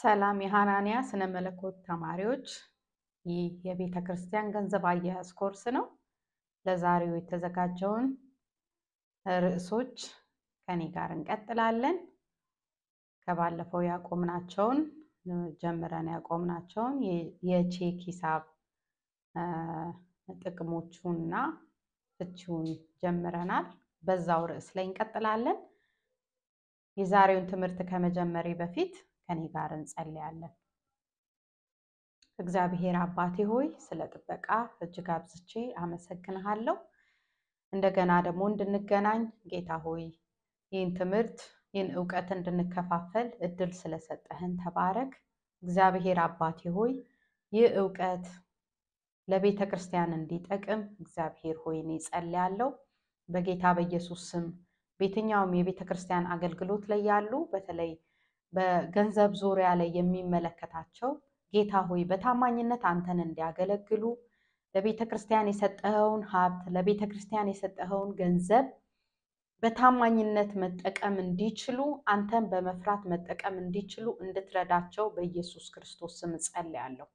ሰላም የሃናንያ ስነ መለኮት ተማሪዎች ይህ የቤተ ክርስቲያን ገንዘብ አያያዝ ኮርስ ነው። ለዛሬው የተዘጋጀውን ርዕሶች ከኔ ጋር እንቀጥላለን። ከባለፈው ያቆምናቸውን ጀምረን ያቆምናቸውን የቼክ ሂሳብ ጥቅሞቹንና ፍቺውን ጀምረናል። በዛው ርዕስ ላይ እንቀጥላለን። የዛሬውን ትምህርት ከመጀመሬ በፊት ከኔ ጋር እንጸልያለን። እግዚአብሔር አባቴ ሆይ ስለ ጥበቃ እጅግ አብዝቼ አመሰግንሃለሁ። እንደገና ደግሞ እንድንገናኝ ጌታ ሆይ ይህን ትምህርት ይህን ዕውቀት እንድንከፋፈል እድል ስለሰጠህን ተባረክ። እግዚአብሔር አባቴ ሆይ ይህ ዕውቀት ለቤተ ክርስቲያን እንዲጠቅም እግዚአብሔር ሆይ እኔ ጸልያለሁ። በጌታ በኢየሱስ ስም በየትኛውም የቤተ ክርስቲያን አገልግሎት ላይ ያሉ በተለይ በገንዘብ ዙሪያ ላይ የሚመለከታቸው ጌታ ሆይ በታማኝነት አንተን እንዲያገለግሉ ለቤተ ክርስቲያን የሰጠኸውን ሀብት ለቤተ ክርስቲያን የሰጠኸውን ገንዘብ በታማኝነት መጠቀም እንዲችሉ አንተን በመፍራት መጠቀም እንዲችሉ እንድትረዳቸው በኢየሱስ ክርስቶስ ስም ጸልያለሁ።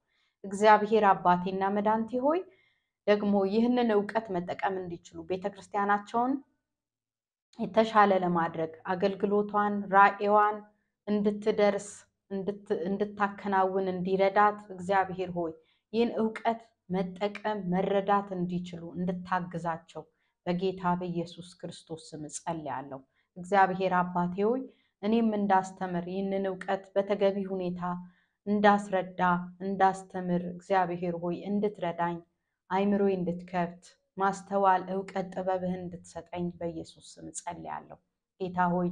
እግዚአብሔር አባቴና መድኃኒቴ ሆይ ደግሞ ይህንን ዕውቀት መጠቀም እንዲችሉ ቤተ ክርስቲያናቸውን የተሻለ ለማድረግ አገልግሎቷን ራዕይዋን እንድትደርስ እንድታከናውን እንዲረዳት እግዚአብሔር ሆይ ይህን ዕውቀት መጠቀም መረዳት እንዲችሉ እንድታግዛቸው በጌታ በኢየሱስ ክርስቶስ ስም ጸልያለሁ። እግዚአብሔር አባቴ ሆይ እኔም እንዳስተምር ይህንን ዕውቀት በተገቢ ሁኔታ እንዳስረዳ እንዳስተምር እግዚአብሔር ሆይ እንድትረዳኝ አይምሮዬ እንድትከፍት ማስተዋል ዕውቀት ጥበብህን እንድትሰጠኝ በኢየሱስ ስም ጸልያለሁ። ጌታ ሆይ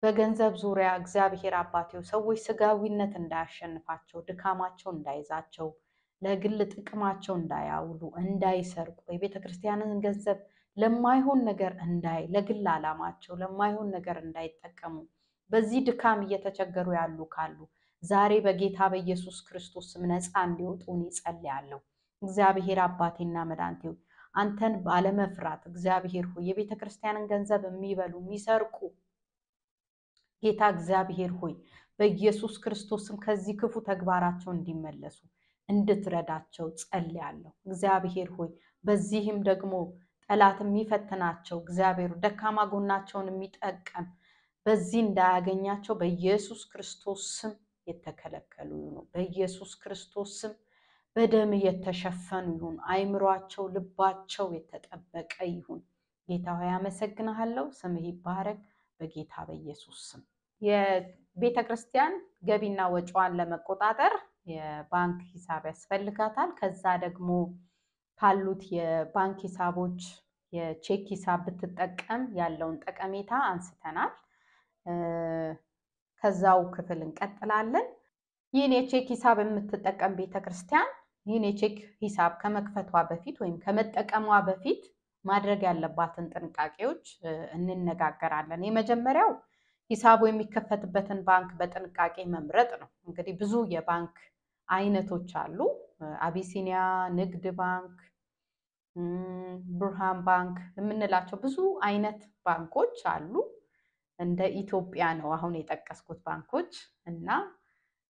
በገንዘብ ዙሪያ እግዚአብሔር አባቴው ሰዎች ስጋዊነት እንዳያሸንፋቸው ድካማቸው እንዳይዛቸው ለግል ጥቅማቸው እንዳያውሉ እንዳይሰርቁ የቤተ ክርስቲያንን ገንዘብ ለማይሆን ነገር ለግል ዓላማቸው ለማይሆን ነገር እንዳይጠቀሙ በዚህ ድካም እየተቸገሩ ያሉ ካሉ ዛሬ በጌታ በኢየሱስ ክርስቶስ ስም ነፃ እንዲወጡ ጸልያለሁ። እግዚአብሔር አባቴና መድኃኒቴ አንተን ባለመፍራት እግዚአብሔር ሆይ የቤተ ክርስቲያንን ገንዘብ የሚበሉ የሚሰርቁ ጌታ እግዚአብሔር ሆይ በኢየሱስ ክርስቶስ ስም ከዚህ ክፉ ተግባራቸው እንዲመለሱ እንድትረዳቸው ጸልያለሁ። እግዚአብሔር ሆይ በዚህም ደግሞ ጠላት የሚፈትናቸው እግዚአብሔር ደካማ ጎናቸውን የሚጠቀም በዚህ እንዳያገኛቸው በኢየሱስ ክርስቶስ ስም የተከለከሉ ይሁኑ። በኢየሱስ ክርስቶስ ስም በደም የተሸፈኑ ይሁን። አይምሯቸው ልባቸው የተጠበቀ ይሁን። ጌታ ሆይ አመሰግናለሁ። ስምህ ይባረክ በጌታ በኢየሱስ ስም። የቤተ ክርስቲያን ገቢና ወጪዋን ለመቆጣጠር የባንክ ሂሳብ ያስፈልጋታል። ከዛ ደግሞ ካሉት የባንክ ሂሳቦች የቼክ ሂሳብ ብትጠቀም ያለውን ጠቀሜታ አንስተናል። ከዛው ክፍል እንቀጥላለን። ይህን የቼክ ሂሳብ የምትጠቀም ቤተ ክርስቲያን ይህን የቼክ ሂሳብ ከመክፈቷ በፊት ወይም ከመጠቀሟ በፊት ማድረግ ያለባትን ጥንቃቄዎች እንነጋገራለን። የመጀመሪያው ሂሳቡ የሚከፈትበትን ባንክ በጥንቃቄ መምረጥ ነው። እንግዲህ ብዙ የባንክ አይነቶች አሉ። አቢሲኒያ፣ ንግድ ባንክ፣ ብርሃን ባንክ የምንላቸው ብዙ አይነት ባንኮች አሉ። እንደ ኢትዮጵያ ነው አሁን የጠቀስኩት ባንኮች እና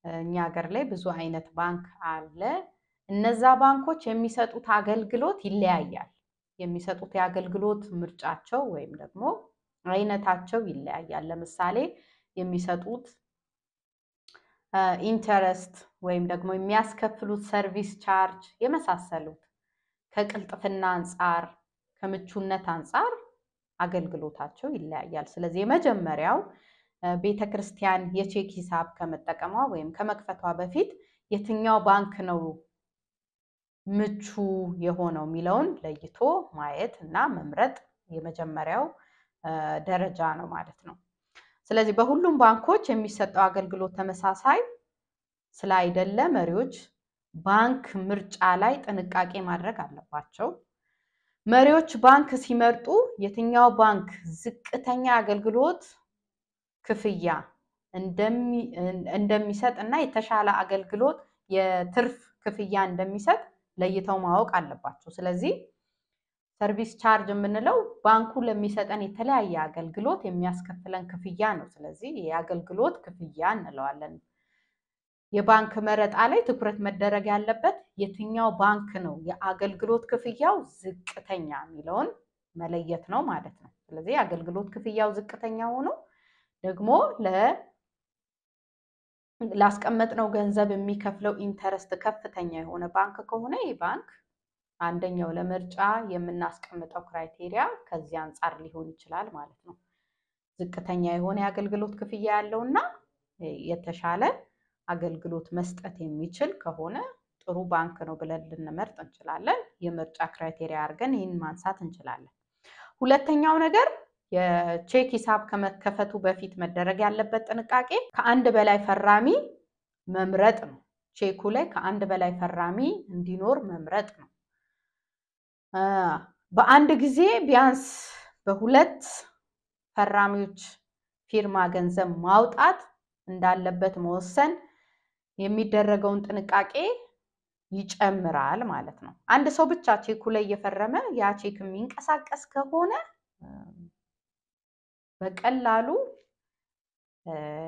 እኛ ሀገር ላይ ብዙ አይነት ባንክ አለ። እነዛ ባንኮች የሚሰጡት አገልግሎት ይለያያል። የሚሰጡት የአገልግሎት ምርጫቸው ወይም ደግሞ አይነታቸው ይለያያል። ለምሳሌ የሚሰጡት ኢንተረስት ወይም ደግሞ የሚያስከፍሉት ሰርቪስ ቻርጅ የመሳሰሉት ከቅልጥፍና አንፃር ከምቹነት አንፃር አገልግሎታቸው ይለያያል። ስለዚህ የመጀመሪያው ቤተክርስቲያን የቼክ ሂሳብ ከመጠቀሟ ወይም ከመክፈቷ በፊት የትኛው ባንክ ነው ምቹ የሆነው የሚለውን ለይቶ ማየት እና መምረጥ የመጀመሪያው ደረጃ ነው ማለት ነው። ስለዚህ በሁሉም ባንኮች የሚሰጠው አገልግሎት ተመሳሳይ ስላይደለ መሪዎች ባንክ ምርጫ ላይ ጥንቃቄ ማድረግ አለባቸው። መሪዎች ባንክ ሲመርጡ የትኛው ባንክ ዝቅተኛ አገልግሎት ክፍያ እንደሚሰጥ እና የተሻለ አገልግሎት የትርፍ ክፍያ እንደሚሰጥ ለይተው ማወቅ አለባቸው። ስለዚህ ሰርቪስ ቻርጅ የምንለው ባንኩ ለሚሰጠን የተለያየ አገልግሎት የሚያስከፍለን ክፍያ ነው። ስለዚህ የአገልግሎት ክፍያ እንለዋለን። የባንክ መረጣ ላይ ትኩረት መደረግ ያለበት የትኛው ባንክ ነው የአገልግሎት ክፍያው ዝቅተኛ የሚለውን መለየት ነው ማለት ነው። ስለዚህ የአገልግሎት ክፍያው ዝቅተኛ ሆኖ ደግሞ ላስቀመጥነው ገንዘብ የሚከፍለው ኢንተረስት ከፍተኛ የሆነ ባንክ ከሆነ ይህ ባንክ አንደኛው ለምርጫ የምናስቀምጠው ክራይቴሪያ ከዚህ አንፃር ሊሆን ይችላል ማለት ነው። ዝቅተኛ የሆነ የአገልግሎት ክፍያ ያለውና የተሻለ አገልግሎት መስጠት የሚችል ከሆነ ጥሩ ባንክ ነው ብለን ልንመርጥ እንችላለን። የምርጫ ክራይቴሪያ አድርገን ይህን ማንሳት እንችላለን። ሁለተኛው ነገር የቼክ ሂሳብ ከመከፈቱ በፊት መደረግ ያለበት ጥንቃቄ ከአንድ በላይ ፈራሚ መምረጥ ነው። ቼኩ ላይ ከአንድ በላይ ፈራሚ እንዲኖር መምረጥ ነው። በአንድ ጊዜ ቢያንስ በሁለት ፈራሚዎች ፊርማ ገንዘብ ማውጣት እንዳለበት መወሰን የሚደረገውን ጥንቃቄ ይጨምራል ማለት ነው። አንድ ሰው ብቻ ቼኩ ላይ እየፈረመ ያ ቼክ የሚንቀሳቀስ ከሆነ በቀላሉ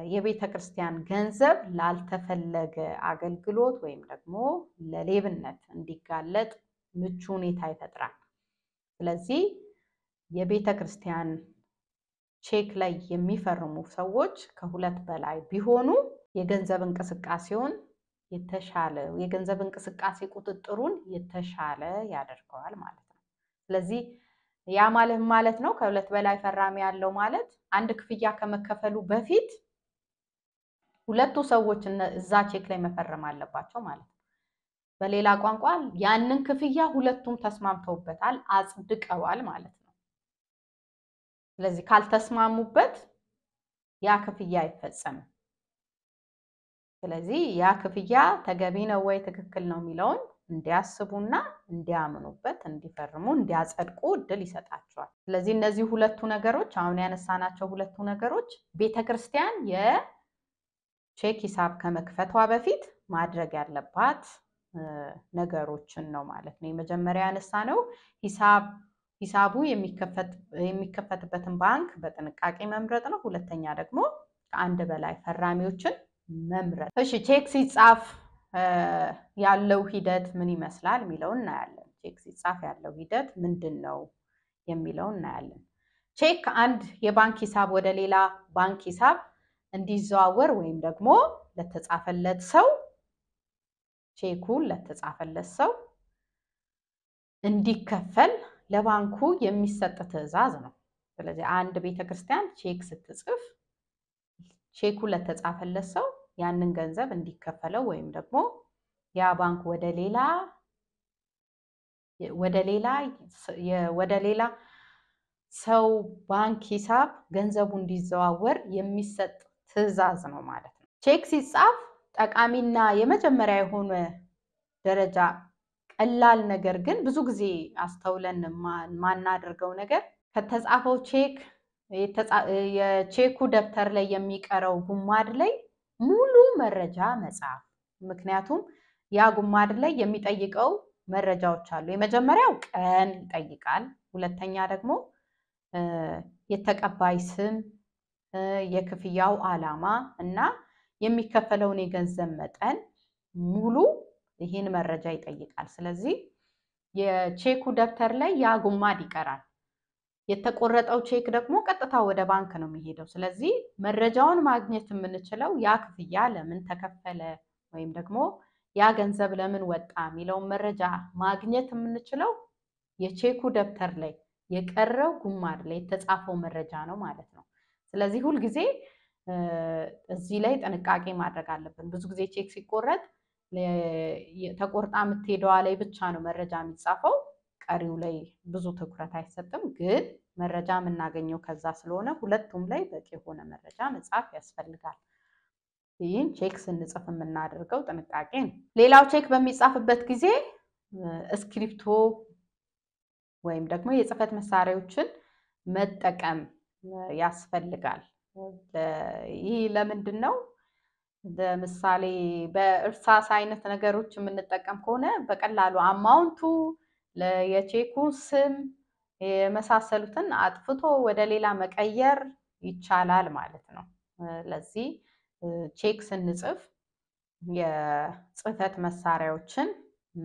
የቤተ ክርስቲያን ገንዘብ ላልተፈለገ አገልግሎት ወይም ደግሞ ለሌብነት እንዲጋለጥ ምቹ ሁኔታ ይፈጥራል። ስለዚህ የቤተ ክርስቲያን ቼክ ላይ የሚፈርሙ ሰዎች ከሁለት በላይ ቢሆኑ የገንዘብ እንቅስቃሴውን የተሻለ የገንዘብ እንቅስቃሴ ቁጥጥሩን የተሻለ ያደርገዋል ማለት ነው። ስለዚህ ያ ማለት ነው ከሁለት በላይ ፈራሚ ያለው ማለት አንድ ክፍያ ከመከፈሉ በፊት ሁለቱ ሰዎች እዛ ቼክ ላይ መፈረም አለባቸው ማለት ነው። በሌላ ቋንቋ ያንን ክፍያ ሁለቱም ተስማምተውበታል፣ አጽድቀዋል ማለት ነው። ስለዚህ ካልተስማሙበት ያ ክፍያ አይፈጸምም። ስለዚህ ያ ክፍያ ተገቢ ነው ወይ ትክክል ነው የሚለውን እንዲያስቡና እንዲያምኑበት እንዲፈርሙ እንዲያጸድቁ እድል ይሰጣቸዋል። ስለዚህ እነዚህ ሁለቱ ነገሮች አሁን ያነሳናቸው ሁለቱ ነገሮች ቤተክርስቲያን የቼክ ሂሳብ ከመክፈቷ በፊት ማድረግ ያለባት ነገሮችን ነው ማለት ነው። የመጀመሪያ ያነሳነው ሂሳቡ የሚከፈትበትን ባንክ በጥንቃቄ መምረጥ ነው። ሁለተኛ ደግሞ ከአንድ በላይ ፈራሚዎችን መምረጥ። እሺ ቼክ ሲጻፍ ያለው ሂደት ምን ይመስላል የሚለውን እናያለን። ቼክ ሲጻፍ ያለው ሂደት ምንድነው የሚለውን እናያለን። ቼክ ከአንድ የባንክ ሂሳብ ወደ ሌላ ባንክ ሂሳብ እንዲዘዋወር ወይም ደግሞ ለተጻፈለት ሰው ቼኩን ለተጻፈለት ሰው እንዲከፈል ለባንኩ የሚሰጥ ትዕዛዝ ነው። ስለዚህ አንድ ቤተክርስቲያን ቼክ ስትጽፍ ቼኩ ለተጻፈለት ሰው ያንን ገንዘብ እንዲከፈለው ወይም ደግሞ ያ ባንክ ወደ ሌላ ሰው ባንክ ሂሳብ ገንዘቡ እንዲዘዋወር የሚሰጥ ትዕዛዝ ነው ማለት ነው። ቼክ ሲጻፍ ጠቃሚና የመጀመሪያ የሆነ ደረጃ ቀላል ነገር ግን ብዙ ጊዜ አስተውለን ማናደርገው ነገር ከተጻፈው ቼክ የቼኩ ደብተር ላይ የሚቀረው ጉማድ ላይ ሙሉ መረጃ መጻፍ። ምክንያቱም ያ ጉማድ ላይ የሚጠይቀው መረጃዎች አሉ። የመጀመሪያው ቀን ይጠይቃል። ሁለተኛ ደግሞ የተቀባይ ስም፣ የክፍያው ዓላማ እና የሚከፈለውን የገንዘብ መጠን ሙሉ ይህን መረጃ ይጠይቃል። ስለዚህ የቼኩ ደብተር ላይ ያ ጉማድ ይቀራል። የተቆረጠው ቼክ ደግሞ ቀጥታ ወደ ባንክ ነው የሚሄደው። ስለዚህ መረጃውን ማግኘት የምንችለው ያ ክፍያ ለምን ተከፈለ ወይም ደግሞ ያ ገንዘብ ለምን ወጣ የሚለውን መረጃ ማግኘት የምንችለው የቼኩ ደብተር ላይ የቀረው ጉማድ ላይ የተጻፈው መረጃ ነው ማለት ነው። ስለዚህ ሁሉ ጊዜ እዚህ ላይ ጥንቃቄ ማድረግ አለብን። ብዙ ጊዜ ቼክ ሲቆረጥ ተቆርጣ የምትሄደው ላይ ብቻ ነው መረጃ የሚጻፈው፣ ቀሪው ላይ ብዙ ትኩረት አይሰጥም። ግን መረጃ የምናገኘው ከዛ ስለሆነ ሁለቱም ላይ በቂ የሆነ መረጃ መጻፍ ያስፈልጋል። ይህን ቼክ ስንጽፍ የምናደርገው ጥንቃቄ ነው። ሌላው ቼክ በሚጻፍበት ጊዜ እስክሪፕቶ ወይም ደግሞ የጽህፈት መሳሪያዎችን መጠቀም ያስፈልጋል። ይህ ለምንድን ነው? ለምሳሌ በእርሳስ አይነት ነገሮች የምንጠቀም ከሆነ በቀላሉ አማውንቱ የቼኩ ስም የመሳሰሉትን አጥፍቶ ወደ ሌላ መቀየር ይቻላል ማለት ነው። ለዚህ ቼክ ስንጽፍ የጽህፈት መሳሪያዎችን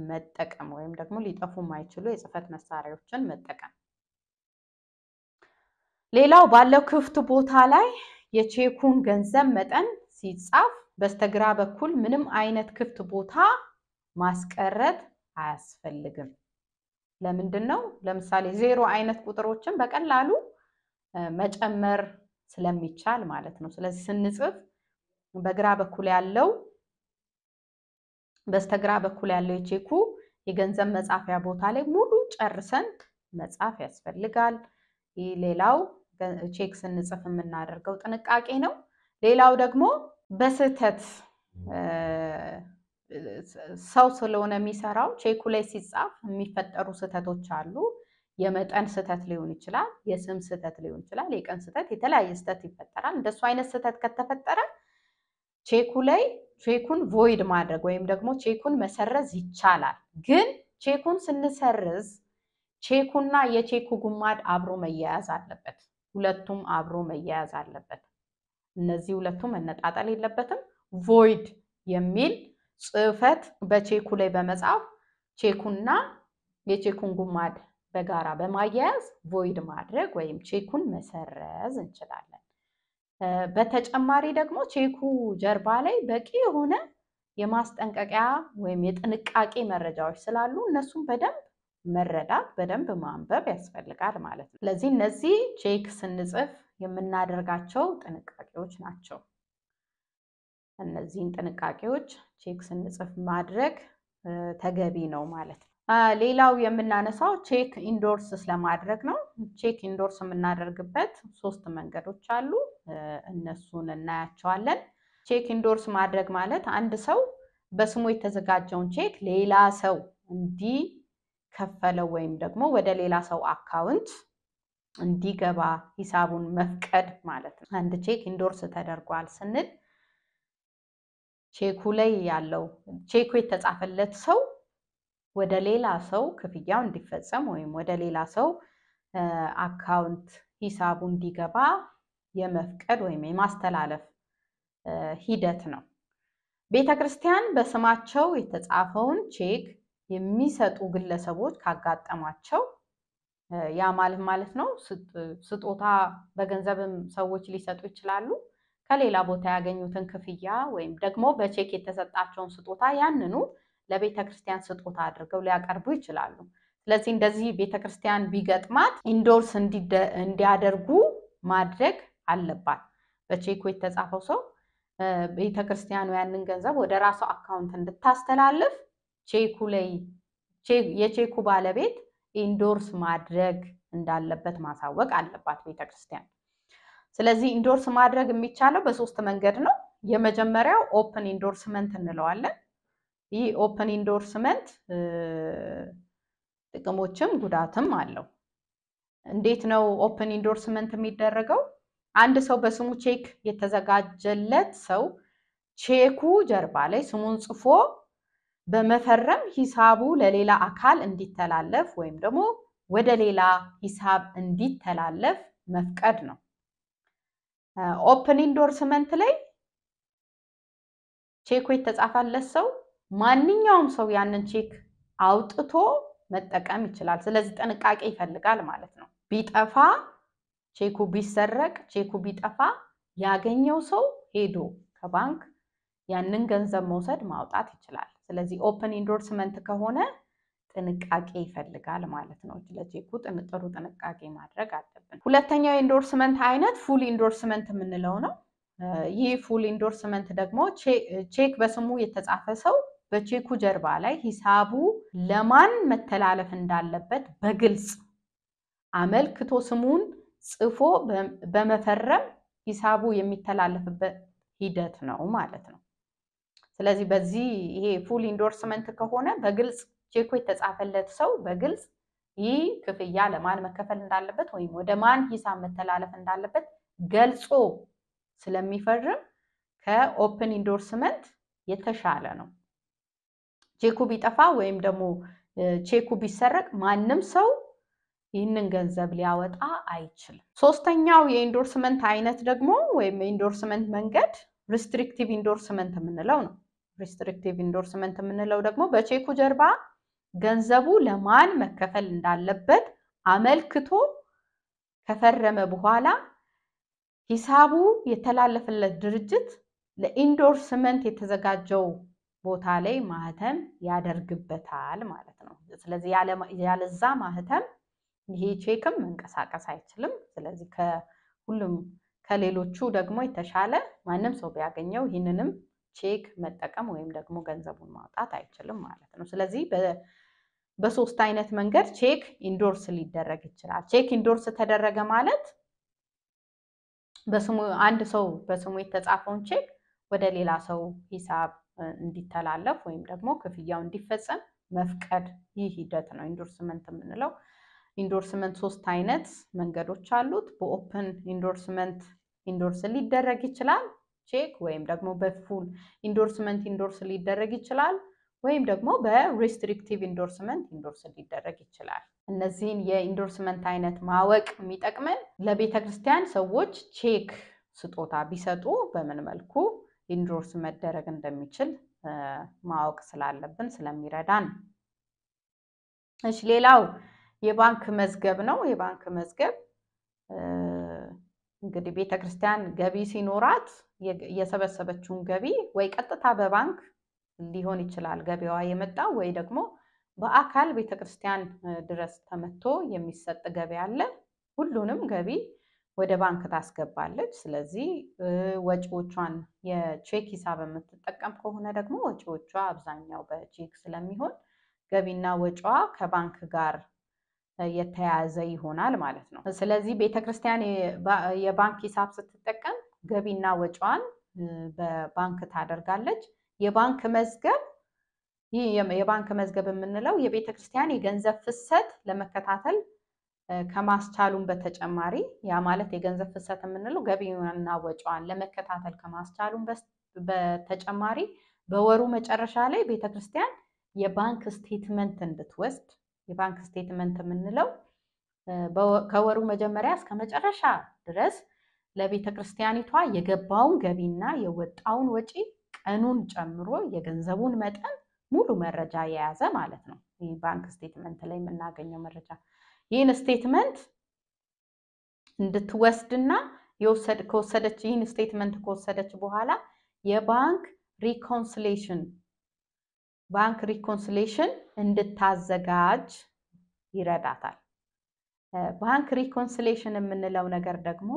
መጠቀም ወይም ደግሞ ሊጠፉ የማይችሉ የጽህፈት መሳሪያዎችን መጠቀም። ሌላው ባለው ክፍት ቦታ ላይ የቼኩን ገንዘብ መጠን ሲጻፍ በስተግራ በኩል ምንም አይነት ክፍት ቦታ ማስቀረት አያስፈልግም። ለምንድን ነው? ለምሳሌ 0 አይነት ቁጥሮችን በቀላሉ መጨመር ስለሚቻል ማለት ነው። ስለዚህ ስንጽፍ በግራ በኩል ያለው በስተግራ በኩል ያለው የቼኩ የገንዘብ መጻፊያ ቦታ ላይ ሙሉ ጨርሰን መጻፍ ያስፈልጋል። ይህ ሌላው ቼክ ስንጽፍ የምናደርገው ጥንቃቄ ነው። ሌላው ደግሞ በስህተት ሰው ስለሆነ የሚሰራው ቼኩ ላይ ሲጻፍ የሚፈጠሩ ስህተቶች አሉ። የመጠን ስህተት ሊሆን ይችላል፣ የስም ስህተት ሊሆን ይችላል፣ የቀን ስህተት፣ የተለያየ ስህተት ይፈጠራል። እንደሱ አይነት ስህተት ከተፈጠረ ቼኩ ላይ ቼኩን ቮይድ ማድረግ ወይም ደግሞ ቼኩን መሰረዝ ይቻላል። ግን ቼኩን ስንሰርዝ ቼኩና የቼኩ ጉማድ አብሮ መያያዝ አለበት። ሁለቱም አብሮ መያያዝ አለበት። እነዚህ ሁለቱም መነጣጠል የለበትም። ቮይድ የሚል ጽህፈት በቼኩ ላይ በመጻፍ ቼኩና የቼኩን ጉማድ በጋራ በማያያዝ ቮይድ ማድረግ ወይም ቼኩን መሰረዝ እንችላለን። በተጨማሪ ደግሞ ቼኩ ጀርባ ላይ በቂ የሆነ የማስጠንቀቂያ ወይም የጥንቃቄ መረጃዎች ስላሉ እነሱን በደንብ መረዳት በደንብ ማንበብ ያስፈልጋል ማለት ነው። ስለዚህ እነዚህ ቼክ ስንጽፍ የምናደርጋቸው ጥንቃቄዎች ናቸው። እነዚህን ጥንቃቄዎች ቼክ ስንጽፍ ማድረግ ተገቢ ነው ማለት ነው። ሌላው የምናነሳው ቼክ ኢንዶርስ ስለማድረግ ነው። ቼክ ኢንዶርስ የምናደርግበት 3 መንገዶች አሉ። እነሱን እናያቸዋለን። ቼክ ኢንዶርስ ማድረግ ማለት አንድ ሰው በስሙ የተዘጋጀውን ቼክ ሌላ ሰው እንዲከፈለው ወይም ደግሞ ወደ ሌላ ሰው አካውንት እንዲገባ ሂሳቡን መፍቀድ ማለት ነው። አንድ ቼክ ኢንዶርስ ተደርጓል ስንል ቼኩ ላይ ያለው ቼኩ የተጻፈለት ሰው ወደ ሌላ ሰው ክፍያው እንዲፈጸም ወይም ወደ ሌላ ሰው አካውንት ሂሳቡ እንዲገባ የመፍቀድ ወይም የማስተላለፍ ሂደት ነው። ቤተክርስቲያን በስማቸው የተጻፈውን ቼክ የሚሰጡ ግለሰቦች ካጋጠማቸው ያ ማለት ነው ስጦታ በገንዘብም ሰዎች ሊሰጡ ይችላሉ። ከሌላ ቦታ ያገኙትን ክፍያ ወይም ደግሞ በቼክ የተሰጣቸውን ስጦታ ያንኑ ለቤተክርስቲያን ስጦታ አድርገው ሊያቀርቡ ይችላሉ። ስለዚህ እንደዚህ ቤተክርስቲያን ቢገጥማት ኢንዶርስ እንዲያደርጉ ማድረግ አለባት። በቼኩ የተጻፈው ሰው ቤተክርስቲያኑ ያንን ገንዘብ ወደ ራሱ አካውንት እንድታስተላልፍ ቼኩ ላይ የቼኩ ባለቤት ኢንዶርስ ማድረግ እንዳለበት ማሳወቅ አለባት ቤተክርስቲያን። ስለዚህ ኢንዶርስ ማድረግ የሚቻለው በ3 መንገድ ነው። የመጀመሪያው ኦፕን ኢንዶርስመንት እንለዋለን። ይህ ኦፕን ኢንዶርስመንት ጥቅሞችም ጉዳትም አለው። እንዴት ነው ኦፕን ኢንዶርስመንት የሚደረገው? አንድ ሰው በስሙ ቼክ የተዘጋጀለት ሰው ቼኩ ጀርባ ላይ ስሙን ጽፎ በመፈረም ሂሳቡ ለሌላ አካል እንዲተላለፍ ወይም ደግሞ ወደ ሌላ ሂሳብ እንዲተላለፍ መፍቀድ ነው። ኦፕን ኢንዶርስመንት ላይ ቼኩ የተጻፈለት ሰው ማንኛውም ሰው ያንን ቼክ አውጥቶ መጠቀም ይችላል። ስለዚህ ጥንቃቄ ይፈልጋል ማለት ነው። ቢጠፋ ቼኩ ቢሰረቅ ቼኩ ቢጠፋ ያገኘው ሰው ሄዶ ከባንክ ያንን ገንዘብ መውሰድ ማውጣት ይችላል። ስለዚህ ኦፕን ኢንዶርስመንት ከሆነ ጥንቃቄ ይፈልጋል ማለት ነው። ለቼኩ ጥሩ ጥንቃቄ ማድረግ አለብን። ሁለተኛው ኢንዶርስመንት አይነት ፉል ኢንዶርስመንት የምንለው ነው። ይህ ፉል ኢንዶርስመንት ደግሞ ቼክ በስሙ የተጻፈ ሰው በቼኩ ጀርባ ላይ ሂሳቡ ለማን መተላለፍ እንዳለበት በግልጽ አመልክቶ ስሙን ጽፎ በመፈረም ሂሳቡ የሚተላለፍበት ሂደት ነው ማለት ነው። ስለዚህ በዚህ ይሄ ፉል ኢንዶርስመንት ከሆነ በግልጽ ቼኩ የተጻፈለት ሰው በግልጽ ይህ ክፍያ ለማን መከፈል እንዳለበት ወይም ወደ ማን ሂሳብ መተላለፍ እንዳለበት ገልጾ ስለሚፈርም ከኦፕን ኢንዶርስመንት የተሻለ ነው። ቼኩ ቢጠፋ ወይም ደግሞ ቼኩ ቢሰረቅ ማንም ሰው ይህንን ገንዘብ ሊያወጣ አይችልም። ሶስተኛው የኢንዶርስመንት አይነት ደግሞ ወይም የኢንዶርስመንት መንገድ ሪስትሪክቲቭ ኢንዶርስመንት የምንለው ነው። ሪስትሪክቲቭ ኢንዶርስመንት የምንለው ደግሞ በቼኩ ጀርባ ገንዘቡ ለማን መከፈል እንዳለበት አመልክቶ ከፈረመ በኋላ ሂሳቡ የተላለፈለት ድርጅት ለኢንዶርስመንት የተዘጋጀው ቦታ ላይ ማህተም ያደርግበታል ማለት ነው። ስለዚህ ያለዛ ማህተም ይሄ ቼክም መንቀሳቀስ አይችልም። ስለዚህ ከሁሉም ከሌሎቹ ደግሞ የተሻለ ማንም ሰው ቢያገኘው ይህንንም ቼክ መጠቀም ወይም ደግሞ ገንዘቡን ማውጣት አይችልም ማለት ነው። ስለዚህ በሶስት አይነት መንገድ ቼክ ኢንዶርስ ሊደረግ ይችላል። ቼክ ኢንዶርስ ተደረገ ማለት በስሙ አንድ ሰው በስሙ የተጻፈውን ቼክ ወደ ሌላ ሰው ሂሳብ እንዲተላለፍ ወይም ደግሞ ክፍያው እንዲፈጸም መፍቀድ ይህ ሂደት ነው ኢንዶርስመንት የምንለው። ኢንዶርስመንት ሶስት አይነት መንገዶች አሉት። በኦፕን ኢንዶርስመንት ኢንዶርስ ሊደረግ ይችላል ቼክ፣ ወይም ደግሞ በፉል ኢንዶርስመንት ኢንዶርስ ሊደረግ ይችላል፣ ወይም ደግሞ በሪስትሪክቲቭ ኢንዶርስመንት ኢንዶርስ ሊደረግ ይችላል። እነዚህን የኢንዶርስመንት አይነት ማወቅ የሚጠቅመን ለቤተክርስቲያን ሰዎች ቼክ ስጦታ ቢሰጡ በምን መልኩ ኢንዶርስ መደረግ እንደሚችል ማወቅ ስላለብን ስለሚረዳን። እሺ ሌላው የባንክ መዝገብ ነው። የባንክ መዝገብ እንግዲህ ቤተክርስቲያን ገቢ ሲኖራት የሰበሰበችውን ገቢ ወይ ቀጥታ በባንክ ሊሆን ይችላል ገቢዋ የመጣው፣ ወይ ደግሞ በአካል ቤተክርስቲያን ድረስ ተመቶ የሚሰጥ ገቢ አለ። ሁሉንም ገቢ ወደ ባንክ ታስገባለች። ስለዚህ ወጪዎቿን የቼክ ሂሳብ የምትጠቀም ከሆነ ደግሞ ወጪዎቿ አብዛኛው በቼክ ስለሚሆን ገቢና ወጪዋ ከባንክ ጋር የተያያዘ ይሆናል ማለት ነው። ስለዚህ ቤተክርስቲያን የባንክ ሂሳብ ስትጠቀም ገቢና ወጪዋን በባንክ ታደርጋለች። የባንክ መዝገብ ይህ የባንክ መዝገብ የምንለው የቤተክርስቲያን የገንዘብ ፍሰት ለመከታተል ከማስቻሉም በተጨማሪ ያ ማለት የገንዘብ ፍሰት የምንለው ገቢና ወጪዋን ለመከታተል ከማስቻሉም በተጨማሪ በወሩ መጨረሻ ላይ ቤተክርስቲያን የባንክ ስቴትመንት እንድትወስድ፣ የባንክ ስቴትመንት የምንለው ከወሩ መጀመሪያ እስከ መጨረሻ ድረስ ለቤተክርስቲያኒቷ የገባውን ገቢና የወጣውን ወጪ ቀኑን ጨምሮ የገንዘቡን መጠን ሙሉ መረጃ የያዘ ማለት ነው። ይህ ባንክ ስቴትመንት ላይ የምናገኘው መረጃ ይህን ስቴትመንት እንድትወስድና ከወሰደች ይህን ስቴትመንት ከወሰደች በኋላ የባንክ ሪኮንሲሌሽን እንድታዘጋጅ ይረዳታል። ባንክ ሪኮንሲሌሽን የምንለው ነገር ደግሞ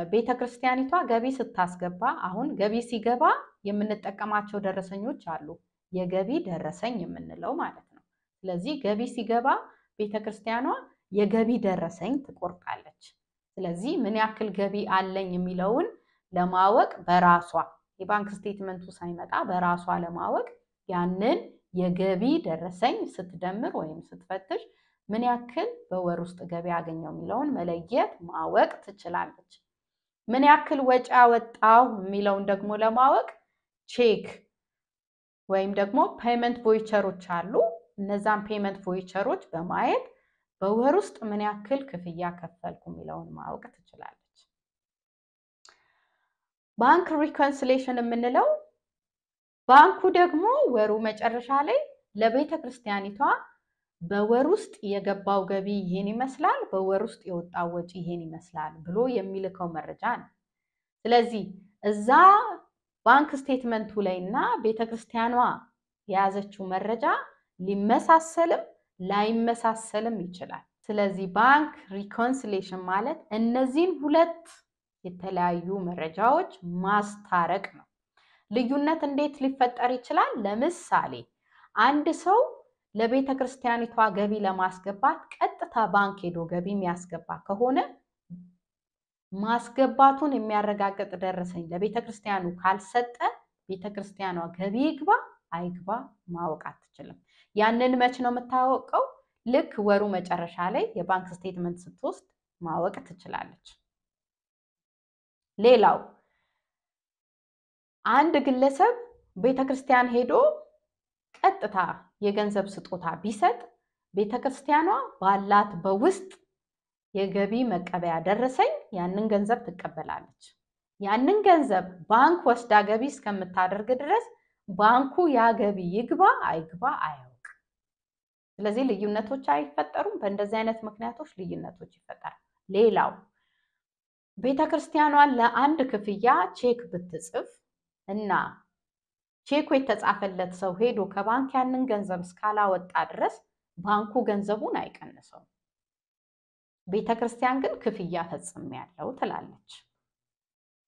ቤተክርስቲያኒቷ ገቢ ስታስገባ፣ አሁን ገቢ ሲገባ የምንጠቀማቸው ደረሰኞች አሉ፣ የገቢ ደረሰኝ የምንለው ማለት ነው። ስለዚህ ገቢ ሲገባ ቤተክርስቲያኗ የገቢ ደረሰኝ ትቆርጣለች። ስለዚህ ምን ያክል ገቢ አለኝ የሚለውን ለማወቅ በራሷ የባንክ ስቴትመንቱ ሳይመጣ በራሷ ለማወቅ ያንን የገቢ ደረሰኝ ስትደምር ወይም ስትፈትሽ ምን ያክል በወር ውስጥ ገቢ አገኘው የሚለውን መለየት ማወቅ ትችላለች። ምን ያክል ወጪ አወጣው የሚለውን ደግሞ ለማወቅ ቼክ ወይም ደግሞ ፔመንት ቮይቸሮች አሉ። እነዛን ፔመንት ቮይቸሮች በማየት በወር ውስጥ ምን ያክል ክፍያ ከፈልኩ የሚለውን ማወቅ ትችላለች። ባንክ ሪኮንሲሌሽን የምንለው ባንኩ ደግሞ ወሩ መጨረሻ ላይ ለቤተ ክርስቲያኒቷ በወር ውስጥ የገባው ገቢ ይሄን ይመስላል፣ በወር ውስጥ የወጣው ወጪ ይሄን ይመስላል ብሎ የሚልከው መረጃ ነው። ስለዚህ እዛ ባንክ ስቴትመንቱ ላይና ቤተክርስቲያኗ የያዘችው መረጃ ሊመሳሰልም ላይመሳሰልም ይችላል። ስለዚህ ባንክ ሪኮንሲሌሽን ማለት እነዚህን ሁለት የተለያዩ መረጃዎች ማስታረቅ ነው። ልዩነት እንዴት ሊፈጠር ይችላል? ለምሳሌ አንድ ሰው ለቤተክርስቲያኒቷ ገቢ ለማስገባት ቀጥታ ባንክ ሄዶ ገቢ የሚያስገባ ከሆነ ማስገባቱን የሚያረጋግጥ ደረሰኝ ለቤተክርስቲያኑ ካልሰጠ ቤተክርስቲያኗ ገቢ ይግባ አይግባ ማወቅ አትችልም። ያንን መች ነው የምታወቀው? ልክ ወሩ መጨረሻ ላይ የባንክ ስቴትመንት ስትወስድ ማወቅ ትችላለች። ሌላው አንድ ግለሰብ ቤተክርስቲያን ሄዶ ቀጥታ የገንዘብ ስጦታ ቢሰጥ ቤተክርስቲያኗ ባላት በውስጥ የገቢ መቀበያ ደረሰኝ ያንን ገንዘብ ትቀበላለች። ያንን ገንዘብ ባንክ ወስዳ ገቢ እስከምታደርግ ድረስ ባንኩ ያ ገቢ ይግባ አይግባ አያውቅ። ስለዚህ ልዩነቶች አይፈጠሩም። በእንደዚህ አይነት ምክንያቶች ልዩነቶች ይፈጠራል። ሌላው ቤተክርስቲያኗን ለአንድ ክፍያ ቼክ ብትጽፍ እና ቼኩ የተጻፈለት ሰው ሄዶ ከባንክ ያንን ገንዘብ እስካላወጣ ድረስ ባንኩ ገንዘቡን አይቀንሰውም። ቤተክርስቲያን ግን ክፍያ ፈጽሜያለሁ ትላለች።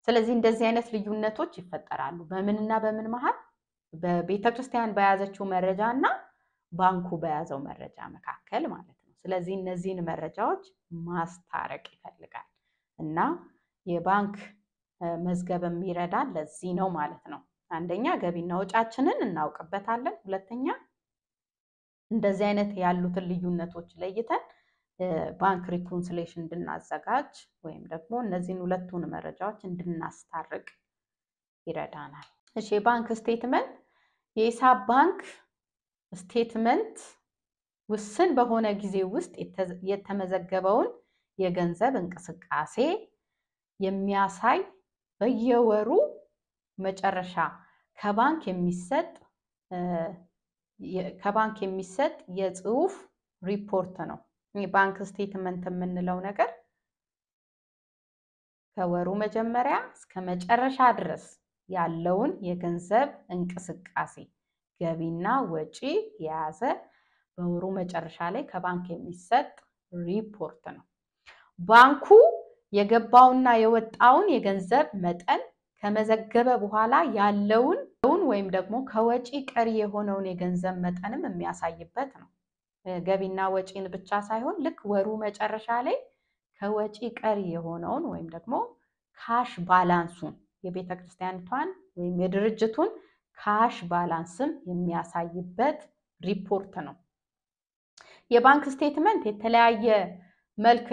ስለዚህ እንደዚህ አይነት ልዩነቶች ይፈጠራሉ። በምንና በምን መሃል? በቤተክርስቲያን በያዘችው መረጃና ባንኩ በያዘው መረጃ መካከል ማለት ነው። ስለዚህ እነዚህን መረጃዎች ማስታረቅ ይፈልጋል እና የባንክ መዝገብም ይረዳል ለዚህ ነው ማለት ነው። አንደኛ ገቢና ወጫችንን እናውቅበታለን። ሁለተኛ እንደዚህ አይነት ያሉትን ልዩነቶች ለይተን ባንክ ሪኮንሲሌሽን እንድናዘጋጅ ወይም ደግሞ እነዚህን ሁለቱን መረጃዎች እንድናስታርቅ ይረዳናል። እሺ የባንክ ስቴትመንት የሂሳብ ባንክ ስቴትመንት ውስን በሆነ ጊዜ ውስጥ የተመዘገበውን የገንዘብ እንቅስቃሴ የሚያሳይ በየወሩ መጨረሻ ከባንክ የሚሰጥ የጽሁፍ ሪፖርት ነው። የባንክ ስቴትመንት የምንለው ነገር ከወሩ መጀመሪያ እስከ መጨረሻ ድረስ ያለውን የገንዘብ እንቅስቃሴ ገቢና ወጪ የያዘ በወሩ መጨረሻ ላይ ከባንክ የሚሰጥ ሪፖርት ነው። ባንኩ የገባውና የወጣውን የገንዘብ መጠን ከመዘገበ በኋላ ያለውን ወይም ደግሞ ከወጪ ቀሪ የሆነውን የገንዘብ መጠንም የሚያሳይበት ነው። ገቢና ወጪን ብቻ ሳይሆን ልክ ወሩ መጨረሻ ላይ ከወጪ ቀሪ የሆነውን ወይም ደግሞ ካሽ ባላንሱን የቤተክርስቲያኒቷን ወይም የድርጅቱን ካሽ ባላንስም የሚያሳይበት ሪፖርት ነው። የባንክ ስቴትመንት የተለያየ መልክ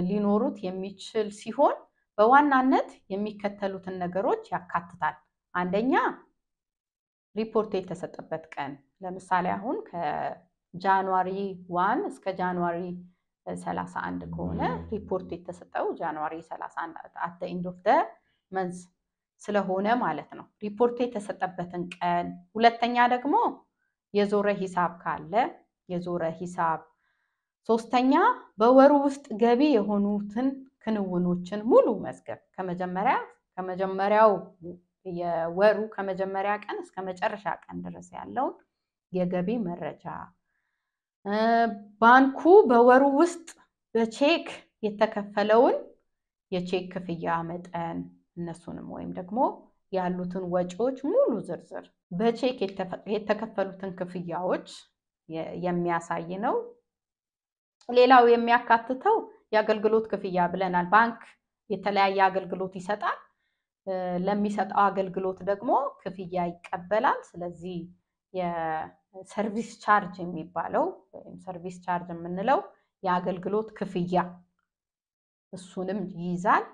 ሊኖሩት የሚችል ሲሆን በዋናነት የሚከተሉትን ነገሮች ያካትታል። አንደኛ ሪፖርት የተሰጠበት ቀን። ለምሳሌ አሁን ከጃንዋሪ 1 እስከ ጃንዋሪ 31 ከሆነ ሪፖርት የተሰጠው ጃንዋሪ 31 at the end of the month ስለሆነ ማለት ነው። ሪፖርት የተሰጠበትን ቀን። ሁለተኛ ደግሞ የዞረ ሂሳብ ካለ የዞረ ሂሳብ። ሶስተኛ በወሩ ውስጥ ገቢ የሆኑትን ክንውኖችን ሙሉ መዝገብ ከመጀመሪያው የወሩ ከመጀመሪያ ቀን እስከ መጨረሻ ቀን ድረስ ያለውን የገቢ መረጃ። ባንኩ በወሩ ውስጥ በቼክ የተከፈለውን የቼክ ክፍያ መጠን እነሱንም ወይም ደግሞ ያሉትን ወጪዎች ሙሉ ዝርዝር በቼክ የተከፈሉትን ክፍያዎች የሚያሳይ ነው። ሌላው የሚያካትተው የአገልግሎት ክፍያ ብለናል። ባንክ የተለያየ አገልግሎት ይሰጣል። ለሚሰጠው አገልግሎት ደግሞ ክፍያ ይቀበላል። ስለዚህ የሰርቪስ ቻርጅ የሚባለው ወይም ሰርቪስ ቻርጅ የምንለው የአገልግሎት ክፍያ እሱንም ይይዛል።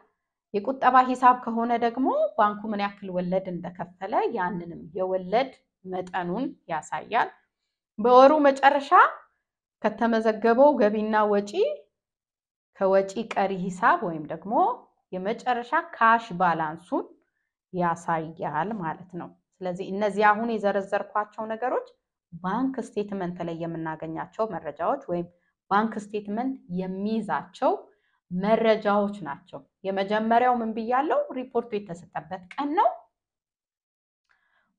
የቁጠባ ሂሳብ ከሆነ ደግሞ ባንኩ ምን ያክል ወለድ እንደከፈለ ያንንም የወለድ መጠኑን ያሳያል። በወሩ መጨረሻ ከተመዘገበው ገቢና ወጪ ከወጪ ቀሪ ሂሳብ ወይም ደግሞ የመጨረሻ ካሽ ባላንሱን ያሳያል ማለት ነው። ስለዚህ እነዚህ አሁን የዘረዘርኳቸው ነገሮች ባንክ ስቴትመንት ላይ የምናገኛቸው መረጃዎች ወይም ባንክ ስቴትመንት የሚይዛቸው መረጃዎች ናቸው። የመጀመሪያው ምን ብያለው? ሪፖርቱ የተሰጠበት ቀን ነው።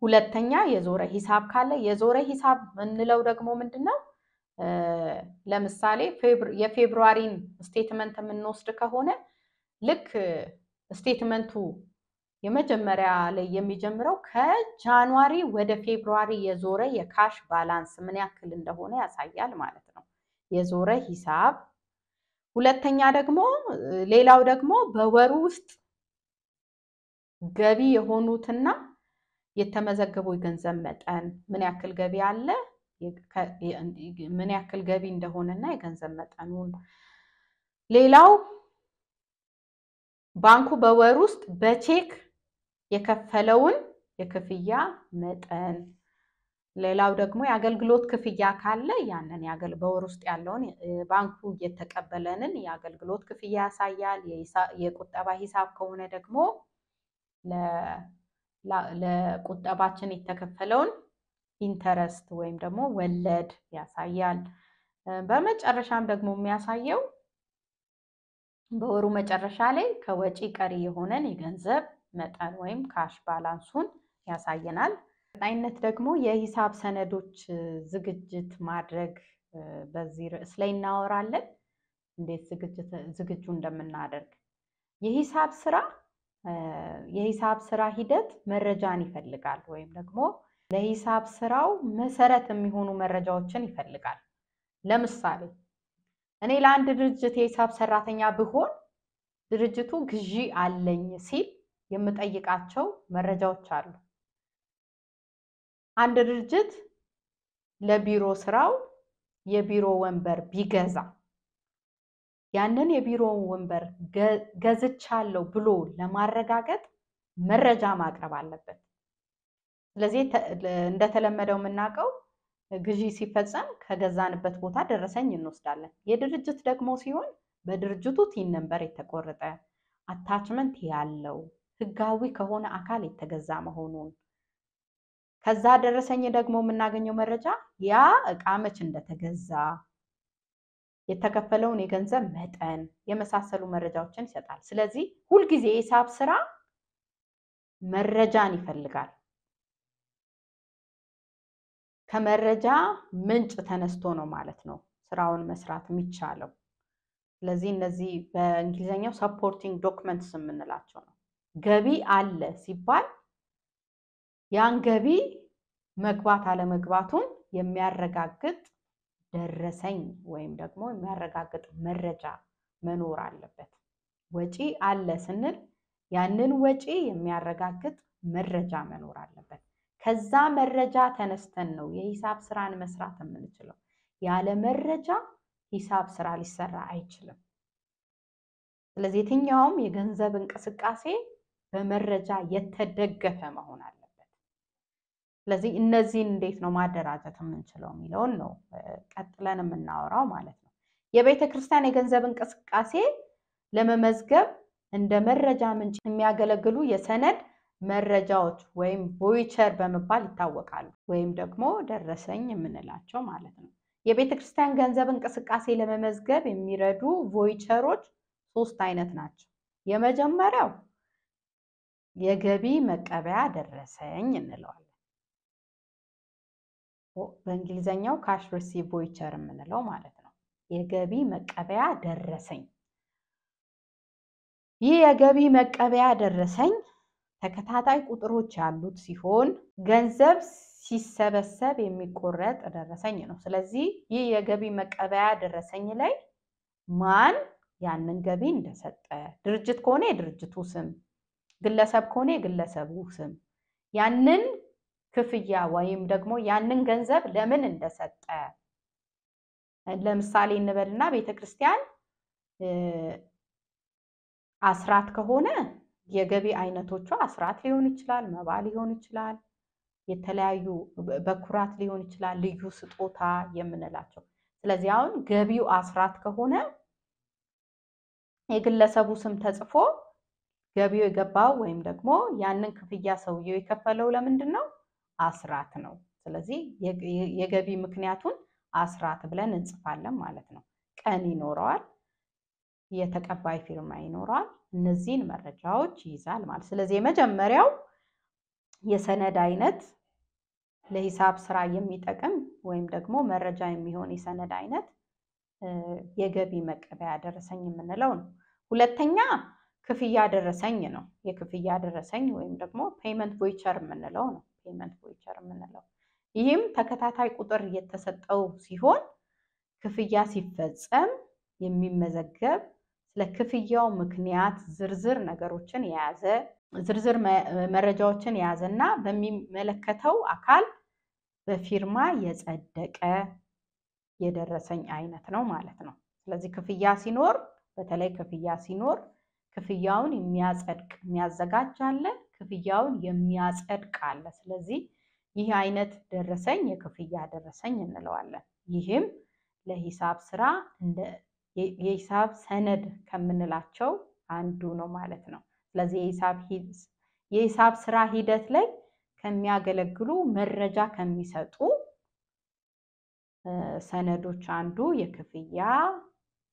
ሁለተኛ የዞረ ሂሳብ ካለ የዞረ ሂሳብ ምንለው ደግሞ ምንድነው? ለምሳሌ የፌብሩዋሪን ስቴትመንት የምንወስድ ከሆነ ልክ ስቴትመንቱ የመጀመሪያ ላይ የሚጀምረው ከጃንዋሪ ወደ ፌብሩዋሪ የዞረ የካሽ ባላንስ ምን ያክል እንደሆነ ያሳያል ማለት ነው። የዞረ ሂሳብ። ሁለተኛ ደግሞ ሌላው ደግሞ በወሩ ውስጥ ገቢ የሆኑትና የተመዘገበው የገንዘብ መጠን ምን ያክል ገቢ አለ፣ ምን ያክል ገቢ እንደሆነና የገንዘብ መጠኑን። ሌላው ባንኩ በወር ውስጥ በቼክ የከፈለውን የክፍያ መጠን ሌላው ደግሞ የአገልግሎት ክፍያ ካለ ያንን በወር ውስጥ ያለውን ባንኩ የተቀበለንን የአገልግሎት ክፍያ ያሳያል። የቁጠባ ሂሳብ ከሆነ ደግሞ ለቁጠባችን የተከፈለውን ኢንተረስት ወይም ደግሞ ወለድ ያሳያል። በመጨረሻም ደግሞ የሚያሳየው በወሩ መጨረሻ ላይ ከወጪ ቀሪ የሆነን የገንዘብ መጠን ወይም ካሽ ባላንሱን ያሳየናል። በቀጣይነት ደግሞ የሂሳብ ሰነዶች ዝግጅት ማድረግ በዚህ ርዕስ ላይ እናወራለን። እንዴት ዝግጁ እንደምናደርግ የሂሳብ ስራ ሂደት መረጃን ይፈልጋል ወይም ደግሞ ለሂሳብ ስራው መሰረት የሚሆኑ መረጃዎችን ይፈልጋል። ለምሳሌ እኔ ለአንድ ድርጅት የሂሳብ ሰራተኛ ብሆን ድርጅቱ ግዢ አለኝ ሲል የምጠይቃቸው መረጃዎች አሉ። አንድ ድርጅት ለቢሮ ስራው የቢሮ ወንበር ቢገዛ ያንን የቢሮ ወንበር ገዝቻለሁ ብሎ ለማረጋገጥ መረጃ ማቅረብ አለበት። ስለዚህ እንደተለመደው የምናውቀው ግዢ ሲፈጸም ከገዛንበት ቦታ ደረሰኝ እንወስዳለን። የድርጅት ደግሞ ሲሆን በድርጅቱ ቲን ነምበር የተቆረጠ አታችመንት ያለው ህጋዊ ከሆነ አካል የተገዛ መሆኑን ከዛ ደረሰኝ ደግሞ የምናገኘው መረጃ ያ እቃ መች እንደተገዛ የተከፈለውን የገንዘብ መጠን የመሳሰሉ መረጃዎችን ይሰጣል። ስለዚህ ሁልጊዜ የሂሳብ ስራ መረጃን ይፈልጋል። ከመረጃ ምንጭ ተነስቶ ነው ማለት ነው ስራውን መስራት የሚቻለው። ስለዚህ እነዚህ በእንግሊዘኛው ሰፖርቲንግ ዶክመንትስ የምንላቸው ነው። ገቢ አለ ሲባል ያን ገቢ መግባት አለመግባቱን የሚያረጋግጥ ደረሰኝ ወይም ደግሞ የሚያረጋግጥ መረጃ መኖር አለበት። ወጪ አለ ስንል ያንን ወጪ የሚያረጋግጥ መረጃ መኖር አለበት። ከዛ መረጃ ተነስተን ነው የሂሳብ ስራን መስራት የምንችለው። ያለ መረጃ ሂሳብ ስራ ሊሰራ አይችልም። ስለዚህ የትኛውም የገንዘብ እንቅስቃሴ በመረጃ የተደገፈ መሆን አለበት። ስለዚህ እነዚህን እንዴት ነው ማደራጀት የምንችለው የሚለውን ነው ቀጥለን የምናወራው ማለት ነው። የቤተ ክርስቲያን የገንዘብ እንቅስቃሴ ለመመዝገብ እንደ መረጃ ምንጭ የሚያገለግሉ የሰነድ መረጃዎች ወይም ቮይቸር በመባል ይታወቃሉ፣ ወይም ደግሞ ደረሰኝ የምንላቸው ማለት ነው። የቤተ ክርስቲያን ገንዘብ እንቅስቃሴ ለመመዝገብ የሚረዱ ቮይቸሮች 3 አይነት ናቸው። የመጀመሪያው የገቢ መቀበያ ደረሰኝ እንለዋለን። በእንግሊዘኛው ካሽ ሪሲቭ ቮይቸር የምንለው ማለት ነው። የገቢ መቀበያ ደረሰኝ። ይህ የገቢ መቀበያ ደረሰኝ ተከታታይ ቁጥሮች ያሉት ሲሆን ገንዘብ ሲሰበሰብ የሚቆረጥ ደረሰኝ ነው። ስለዚህ ይህ የገቢ መቀበያ ደረሰኝ ላይ ማን ያንን ገቢ እንደሰጠ፣ ድርጅት ከሆነ የድርጅቱ ስም፣ ግለሰብ ከሆነ የግለሰቡ ስም፣ ያንን ክፍያ ወይም ደግሞ ያንን ገንዘብ ለምን እንደሰጠ። ለምሳሌ እንበልና ቤተክርስቲያን አስራት ከሆነ የገቢ አይነቶቹ አስራት ሊሆን ይችላል፣ መባ ሊሆን ይችላል፣ የተለያዩ በኩራት ሊሆን ይችላል፣ ልዩ ስጦታ የምንላቸው። ስለዚህ አሁን ገቢው አስራት ከሆነ የግለሰቡ ስም ተጽፎ ገቢው የገባው ወይም ደግሞ ያንን ክፍያ ሰውየው የከፈለው ለምንድን ነው? አስራት ነው። ስለዚህ የገቢ ምክንያቱን አስራት ብለን እንጽፋለን ማለት ነው። ቀን ይኖረዋል፣ የተቀባይ ፊርማ ይኖረዋል። እነዚህን መረጃዎች ይይዛል ማለት። ስለዚህ የመጀመሪያው የሰነድ አይነት ለሂሳብ ስራ የሚጠቅም ወይም ደግሞ መረጃ የሚሆን የሰነድ አይነት የገቢ መቀበያ ደረሰኝ የምንለው ነው። ሁለተኛ ክፍያ ደረሰኝ ነው። የክፍያ ደረሰኝ ወይም ደግሞ ፔመንት ቮይቸር የምንለው ነው። ፔመንት ቮይቸር የምንለው ይህም ተከታታይ ቁጥር የተሰጠው ሲሆን ክፍያ ሲፈጸም የሚመዘገብ ስለ ክፍያው ምክንያት ዝርዝር ነገሮችን የያዘ ዝርዝር መረጃዎችን የያዘና በሚመለከተው አካል በፊርማ የጸደቀ የደረሰኝ አይነት ነው ማለት ነው። ስለዚህ ክፍያ ሲኖር በተለይ ክፍያ ሲኖር ክፍያውን የሚያጸድቅ የሚያዘጋጅ አለ፣ ክፍያውን የሚያጸድቅ አለ። ስለዚህ ይህ አይነት ደረሰኝ የክፍያ ደረሰኝ እንለዋለን። ይህም ለሂሳብ ስራ እንደ የሂሳብ ሰነድ ከምንላቸው አንዱ ነው ማለት ነው። ስለዚህ የሂሳብ ስራ ሂደት ላይ ከሚያገለግሉ መረጃ ከሚሰጡ ሰነዶች አንዱ የክፍያ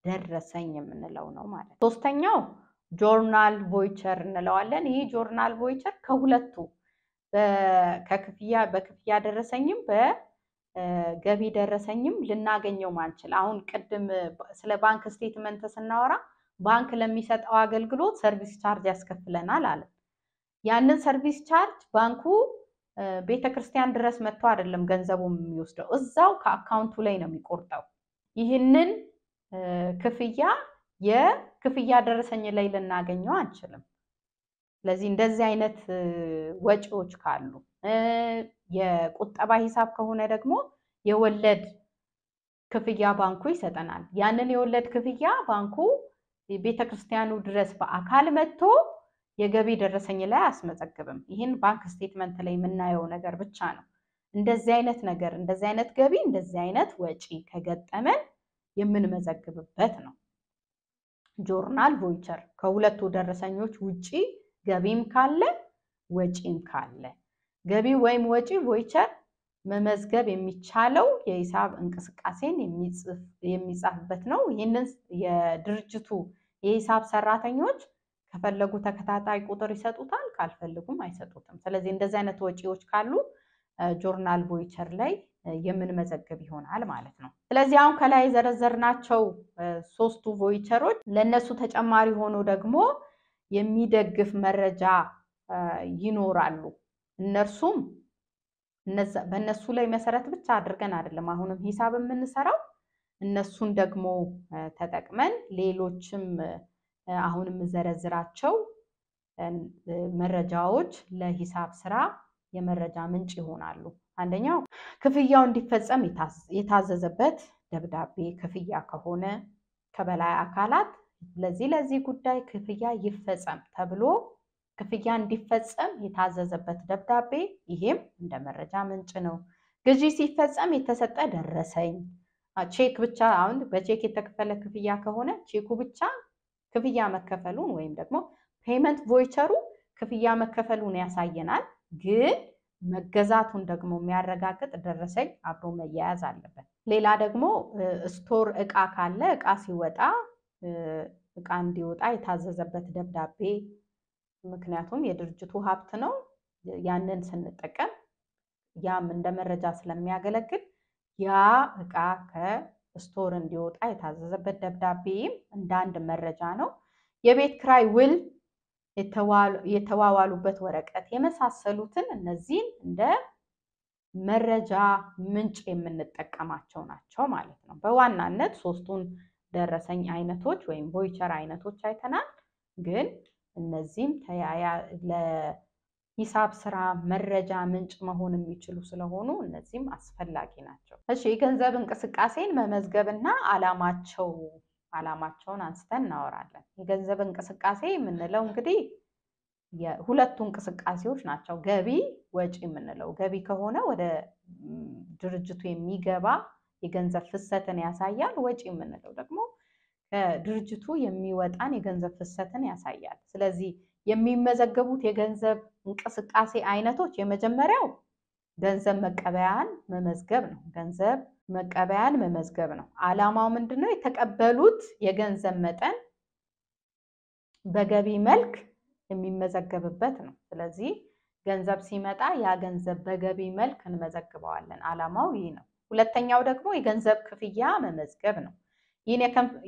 ደረሰኝ የምንለው ነው ማለት ነው። ሶስተኛው ጆርናል ቮይቸር እንለዋለን። ይህ ጆርናል ቮይቸር ከሁለቱ በክፍያ ደረሰኝም በገቢ ደረሰኝም ልናገኘው ማንችል። አሁን ቅድም ስለ ባንክ ስቴትመንት ስናወራ ባንክ ለሚሰጠው አገልግሎት ሰርቪስ ቻርጅ ያስከፍለናል አለ። ያንን ሰርቪስ ቻርጅ ባንኩ ቤተክርስቲያን ድረስ መጥቶ አይደለም ገንዘቡን የሚወስደው፣ እዛው ከአካውንቱ ላይ ነው የሚቆርጠው። ይህንን ክፍያ የክፍያ ደረሰኝ ላይ ልናገኘው አንችልም። ስለዚህ እንደዚህ አይነት ወጪዎች ካሉ የቁጠባ ሂሳብ ከሆነ ደግሞ የወለድ ክፍያ ባንኩ ይሰጠናል። ያንን የወለድ ክፍያ ባንኩ ቤተክርስቲያኑ ድረስ በአካል መጥቶ የገቢ ደረሰኝ ላይ አያስመዘግብም። ይህን ባንክ ስቴትመንት ላይ የምናየው ነገር ብቻ ነው። እንደዚህ አይነት ነገር፣ እንደዚህ አይነት ገቢ፣ እንደዚህ አይነት ወጪ ከገጠመን የምንመዘግብበት ነው ጆርናል ቮይቸር። ከሁለቱ ደረሰኞች ውጪ ገቢም ካለ ወጪም ካለ ገቢ ወይም ወጪ ቮይቸር መመዝገብ የሚቻለው የሂሳብ እንቅስቃሴን የሚጻፍበት ነው። ይህንን የድርጅቱ የሂሳብ ሰራተኞች ከፈለጉ ተከታታይ ቁጥር ይሰጡታል፣ ካልፈልጉም አይሰጡትም። ስለዚህ እንደዚህ አይነት ወጪዎች ካሉ ጆርናል ቮይቸር ላይ የምንመዘግብ ይሆናል ማለት ነው። ስለዚህ አሁን ከላይ የዘረዘርናቸው ሶስቱ ቮይቸሮች ለነሱ ተጨማሪ ሆኖ ደግሞ የሚደግፍ መረጃ ይኖራሉ። እነርሱም በእነሱ ላይ መሰረት ብቻ አድርገን አይደለም አሁንም ሂሳብ የምንሰራው፣ እነሱን ደግሞ ተጠቅመን ሌሎችም አሁንም ዘረዝራቸው መረጃዎች ለሂሳብ ስራ የመረጃ ምንጭ ይሆናሉ። አንደኛው ክፍያው እንዲፈጸም የታዘዘበት ደብዳቤ ክፍያ ከሆነ ከበላይ አካላት ለዚህ ጉዳይ ክፍያ ይፈጸም ተብሎ ክፍያ እንዲፈጸም የታዘዘበት ደብዳቤ፣ ይሄም እንደ መረጃ ምንጭ ነው። ግዢ ሲፈጸም የተሰጠ ደረሰኝ፣ ቼክ ብቻ አሁን በቼክ የተከፈለ ክፍያ ከሆነ ቼኩ ብቻ ክፍያ መከፈሉን ወይም ደግሞ ፔመንት ቮይቸሩ ክፍያ መከፈሉን ያሳየናል። ግን መገዛቱን ደግሞ የሚያረጋግጥ ደረሰኝ አብሮ መያያዝ አለበት። ሌላ ደግሞ ስቶር እቃ ካለ እቃ ሲወጣ እቃ እንዲወጣ የታዘዘበት ደብዳቤ፣ ምክንያቱም የድርጅቱ ሀብት ነው። ያንን ስንጠቀም ያም እንደ መረጃ ስለሚያገለግል ያ እቃ ከስቶር እንዲወጣ የታዘዘበት ደብዳቤም እንደ አንድ መረጃ ነው። የቤት ክራይ ውል የተዋዋሉበት ወረቀት የመሳሰሉትን እነዚህን እንደ መረጃ ምንጭ የምንጠቀማቸው ናቸው ማለት ነው። በዋናነት ሶስቱን ደረሰኝ አይነቶች ወይም ቮይቸር አይነቶች አይተናል። ግን እነዚህም ለሂሳብ ስራ መረጃ ምንጭ መሆን የሚችሉ ስለሆኑ እነዚህም አስፈላጊ ናቸው። እሺ፣ የገንዘብ እንቅስቃሴን መመዝገብና ዓላማቸውን አንስተን እናወራለን። የገንዘብ እንቅስቃሴ የምንለው እንግዲህ የሁለቱ እንቅስቃሴዎች ናቸው። ገቢ ወጪ የምንለው ገቢ ከሆነ ወደ ድርጅቱ የሚገባ የገንዘብ ፍሰትን ያሳያል። ወጪ የምንለው ደግሞ ከድርጅቱ የሚወጣን የገንዘብ ፍሰትን ያሳያል። ስለዚህ የሚመዘገቡት የገንዘብ እንቅስቃሴ አይነቶች የመጀመሪያው ገንዘብ መቀበያን መመዝገብ ነው። ገንዘብ መቀበያን መመዝገብ ነው። ዓላማው ምንድነው? የተቀበሉት የገንዘብ መጠን በገቢ መልክ የሚመዘገብበት ነው። ስለዚህ ገንዘብ ሲመጣ ያ ገንዘብ በገቢ መልክ እንመዘግበዋለን። ዓላማው ይህ ነው። ሁለተኛው ደግሞ የገንዘብ ክፍያ መመዝገብ ነው። ይህን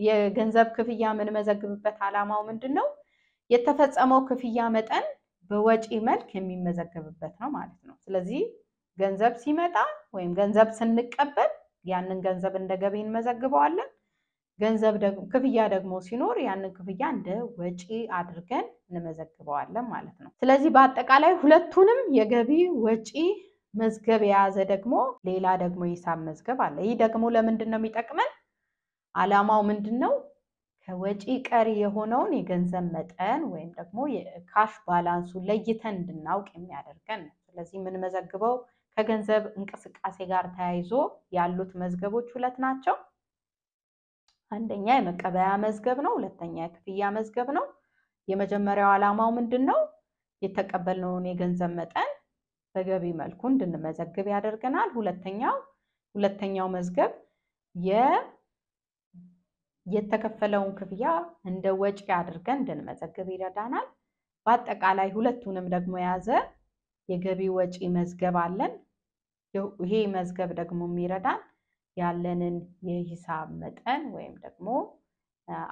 የገንዘብ ክፍያ የምንመዘግብበት ዓላማው ምንድነው? የተፈጸመው ክፍያ መጠን በወጪ መልክ የሚመዘገብበት ነው ማለት ነው። ስለዚህ ገንዘብ ሲመጣ ወይም ገንዘብ ስንቀበል ያንን ገንዘብ እንደ ገቢ እንመዘግበዋለን። ክፍያ ደግሞ ሲኖር ያንን ክፍያ እንደ ወጪ አድርገን እንመዘግበዋለን ማለት ነው። ስለዚህ በአጠቃላይ ሁለቱንም የገቢ ወጪ መዝገብ የያዘ ደግሞ ሌላ ደግሞ ሂሳብ መዝገብ አለ። ይህ ደግሞ ለምንድን ነው የሚጠቅመን? ዓላማው ምንድነው? ከወጪ ቀሪ የሆነውን የገንዘብ መጠን ወይም ደግሞ የካሽ ባላንሱ ለይተን እንድናውቅ የሚያደርገን ነው። ስለዚህ የምንመዘግበው ከገንዘብ እንቅስቃሴ ጋር ተያይዞ ያሉት መዝገቦች ሁለት ናቸው። አንደኛ የመቀበያ መዝገብ ነው፣ ሁለተኛ የክፍያ መዝገብ ነው። የመጀመሪያው ዓላማው ምንድነው? የተቀበልነውን የገንዘብ መጠን በገቢ መልኩ እንድንመዘግብ ያደርገናል። ሁለተኛው መዝገብ የተከፈለውን ክፍያ እንደ ወጪ አድርገን እንድንመዘግብ ይረዳናል። በአጠቃላይ ሁለቱንም ደግሞ የያዘ የገቢ ወጪ መዝገብ አለን። ይሄ መዝገብ ደግሞ የሚረዳን ያለንን የሂሳብ መጠን ወይም ደግሞ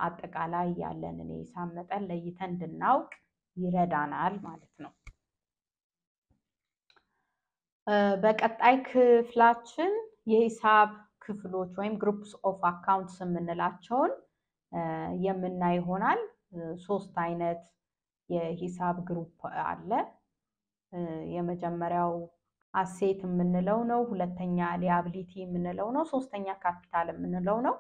አጠቃላይ ያለንን የሂሳብ መጠን ለይተን እንድናውቅ ይረዳናል ማለት ነው። በቀጣይ ክፍላችን የሂሳብ ክፍሎች ወይም ግሩፕስ ኦፍ አካውንትስ የምንላቸውን የምናይ ይሆናል። 3 አይነት የሂሳብ ግሩፕ አለ። የመጀመሪያው አሴት የምንለው ነው፣ ሁለተኛ ሊያቢሊቲ የምንለው ነው፣ ሶስተኛ ካፒታል የምንለው ነው።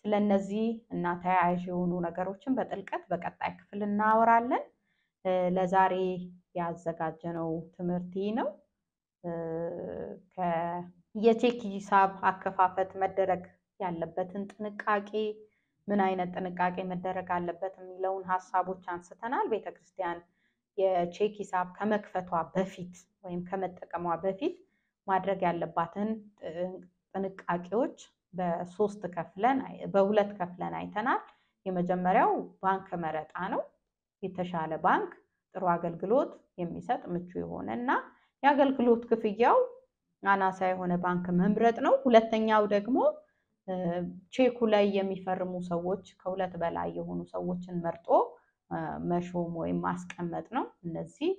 ስለነዚህ እና ተያያዥ የሆኑ ነገሮችን በጥልቀት በቀጣይ ክፍል እናወራለን። ለዛሬ ያዘጋጀነው ትምህርት ነው። የቼክ ሂሳብ አከፋፈት መደረግ ያለበትን ጥንቃቄ፣ ምን አይነት ጥንቃቄ መደረግ አለበት የሚለውን ሐሳቦች አንስተናል። ቤተክርስቲያን የቼክ ሂሳብ ከመክፈቷ በፊት ወይም ከመጠቀሟ በፊት ማድረግ ያለባትን ጥንቃቄዎች በሁለት ከፍለን አይተናል። የመጀመሪያው ባንክ መረጣ ነው። የተሻለ ባንክ፣ ጥሩ አገልግሎት የሚሰጥ ምቹ የሆነና የአገልግሎት ክፍያው አናሳ የሆነ ባንክ መምረጥ ነው። ሁለተኛው ደግሞ ቼኩ ላይ የሚፈርሙ ሰዎች ከሁለት በላይ የሆኑ ሰዎችን መርጦ መሾም ወይም ማስቀመጥ ነው። እነዚህ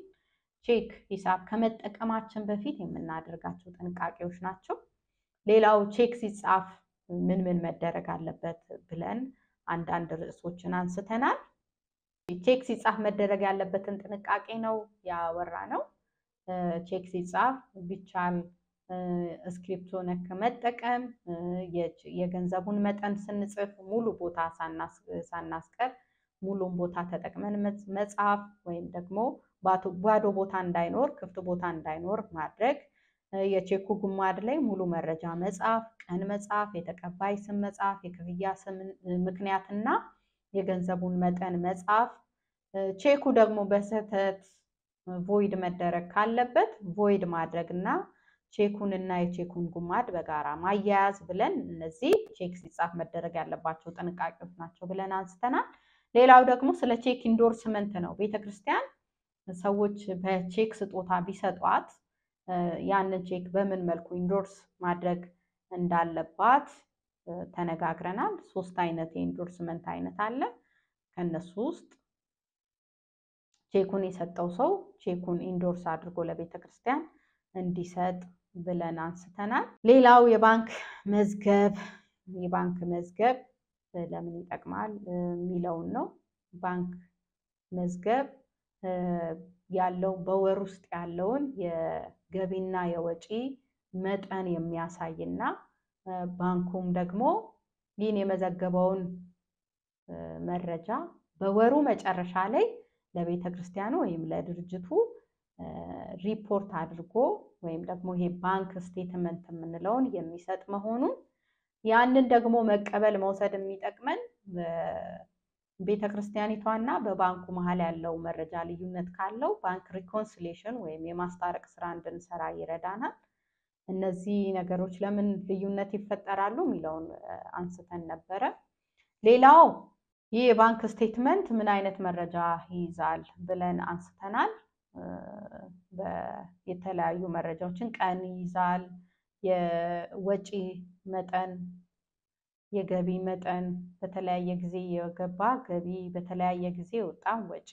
ቼክ ሂሳብ ከመጠቀማችን በፊት የምናደርጋቸው ጥንቃቄዎች ናቸው። ሌላው ቼክ ሲጻፍ ምን መደረግ አለበት ብለን አንዳንድ ርዕሶችን አንስተናል። ቼክ ሲጻፍ መደረግ ያለበትን ጥንቃቄ ነው ያወራነው። ቼክ ሲጻፍ ቢቻል ስክሪፕቶ ነክ መጠቀም፣ የገንዘቡን መጠን ስንጽፍ ሙሉ ቦታ ሳናስቀር ሙሉን ቦታ ተጠቅመን መጻፍ ወይም ደግሞ ባዶ ቦታ እንዳይኖር፣ ክፍት ቦታ እንዳይኖር ማድረግ፣ የቼኩ ጉማድ ላይ ሙሉ መረጃ መጻፍ፣ ቀን መጻፍ፣ የተቀባይ ስም መጻፍ፣ የክፍያ ስም ምክንያትና የገንዘቡን መጠን መጻፍ፣ ቼኩ ደግሞ በስህተት ቮይድ መደረግ ካለበት ቮይድ ማድረግና ቼኩንና የቼኩን ጉማድ በጋራ ማያያዝ ብለን እነዚህ ቼክ ሲጻፍ መደረግ ያለባቸው ጥንቃቄዎች ናቸው ብለን አንስተናል። ሌላው ደግሞ ስለ ቼክ ኢንዶርስመንት ነው። ቤተክርስቲያን ሰዎች በቼክ ስጦታ ቢሰጧት ያንን ቼክ በምን መልኩ ኢንዶርስ ማድረግ እንዳለባት ተነጋግረናል። 3 አይነት የኢንዶርስመንት አይነት አለ። ከነሱ ውስጥ ቼኩን የሰጠው ሰው ቼኩን ኢንዶርስ አድርጎ ለቤተክርስቲያን እንዲሰጥ ብለን አንስተናል። ሌላው የባንክ መዝገብ ለምን ይጠቅማል የሚለውን ነው። ባንክ መዝገብ ያለው በወር ውስጥ ያለውን የገቢና የወጪ መጠን የሚያሳይና ባንኩም ደግሞ ይህን የመዘገበውን መረጃ በወሩ መጨረሻ ላይ ለቤተክርስቲያኑ ወይም ለድርጅቱ ሪፖርት አድርጎ ወይም ደግሞ ይሄ ባንክ ስቴትመንት የምንለውን የሚሰጥ መሆኑን፣ ያንን ደግሞ መቀበል መውሰድ የሚጠቅመን ቤተክርስቲያኒቷና በባንኩ መሃል ያለው መረጃ ልዩነት ካለው ባንክ ሪኮንሲሌሽን ወይም የማስታረቅ ስራ እንድንሰራ ይረዳናል። እነዚህ ነገሮች ለምን ልዩነት ይፈጠራሉ የሚለውን አንስተን ነበረ። ሌላው ይህ የባንክ ስቴትመንት ምን አይነት መረጃ ይይዛል ብለን አንስተናል። የተለያዩ መረጃዎችን ቀን ይይዛል፣ የወጪ መጠን፣ የገቢ መጠን፣ በተለያየ ጊዜ የገባ ገቢ፣ በተለያየ ጊዜ የወጣ ወጪ፣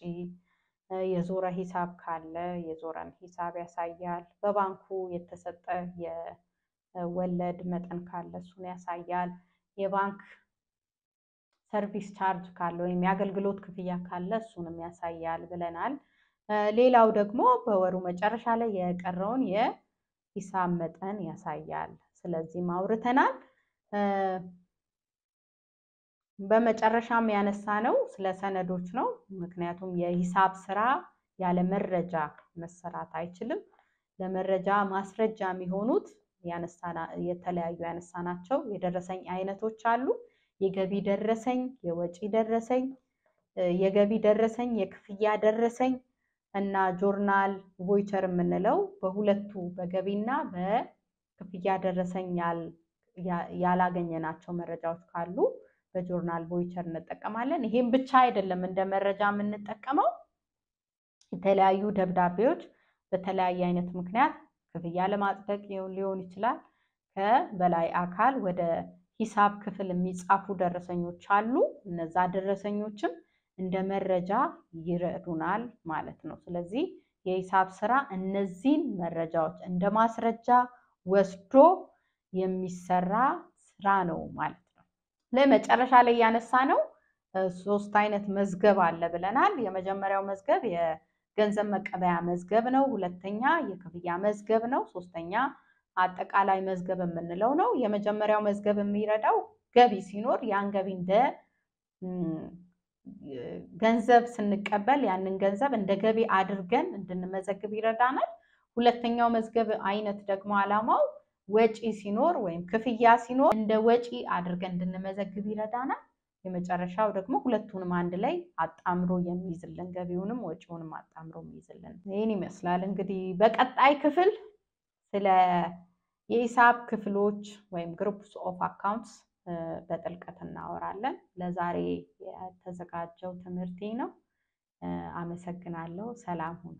የዞረ ሂሳብ ካለ የዞረን ሂሳብ ያሳያል። በባንኩ የተሰጠ የወለድ መጠን ካለ እሱን ያሳያል። የባንክ ሰርቪስ ቻርጅ ካለ ወይም የአገልግሎት ክፍያ ካለ እሱንም ያሳያል ብለናል። ሌላው ደግሞ በወሩ መጨረሻ ላይ የቀረውን የሂሳብ መጠን ያሳያል። ስለዚህ አውርተናል። በመጨረሻም ያነሳነው ስለ ሰነዶች ነው። ምክንያቱም የሂሳብ ስራ ያለ መረጃ መሰራት አይችልም። ለመረጃ ማስረጃ የሚሆኑት የተለያዩ ያነሳናቸው የደረሰኝ አይነቶች አሉ የገቢ ደረሰኝ የወጪ ደረሰኝ የገቢ ደረሰኝ የክፍያ ደረሰኝ እና ጆርናል ቮይቸር የምንለው በሁለቱ በገቢና በክፍያ ደረሰኝ ያላገኘናቸው መረጃዎች ካሉ በጆርናል ቮይቸር እንጠቀማለን ይሄን ብቻ አይደለም እንደ መረጃ የምንጠቀመው የተለያዩ ደብዳቤዎች በተለያየ አይነት ምክንያት ክፍያ ለማጽደቅ ሊሆን ይችላል ከበላይ አካል ወደ ሂሳብ ክፍል የሚጻፉ ደረሰኞች አሉ እነዛ ደረሰኞችም እንደ መረጃ ይረዱናል ማለት ነው ስለዚህ የሂሳብ ስራ እነዚህን መረጃዎች እንደ ማስረጃ ወስዶ የሚሰራ ስራ ነው ማለት ነው ለመጨረሻ ላይ ያነሳነው ሶስት አይነት መዝገብ አለ ብለናል የመጀመሪያው መዝገብ የገንዘብ መቀበያ መዝገብ ነው ሁለተኛ የክፍያ መዝገብ ነው ሶስተኛ አጠቃላይ መዝገብ የምንለው ነው የመጀመሪያው መዝገብ የሚረዳው ገቢ ሲኖር ያን ገቢ እንደ ገንዘብ ስንቀበል ያንን ገንዘብ እንደ ገቢ አድርገን እንድንመዘግብ ይረዳናል ሁለተኛው መዝገብ አይነት ደግሞ አላማው ወጪ ሲኖር ወይም ክፍያ ሲኖር እንደ ወጪ አድርገን እንድንመዘግብ ይረዳናል የመጨረሻው ደግሞ ሁለቱንም አንድ ላይ አጣምሮ የሚይዝልን ገቢውንም ወጪውንም አጣምሮ የሚይዝልን ይሄን ይመስላል እንግዲህ በቀጣይ ክፍል ስለ የሂሳብ ክፍሎች ወይም ግሩፕስ ኦፍ አካውንትስ በጥልቀት እናወራለን ለዛሬ የተዘጋጀው ትምህርቴ ነው አመሰግናለሁ ሰላም ሁኑ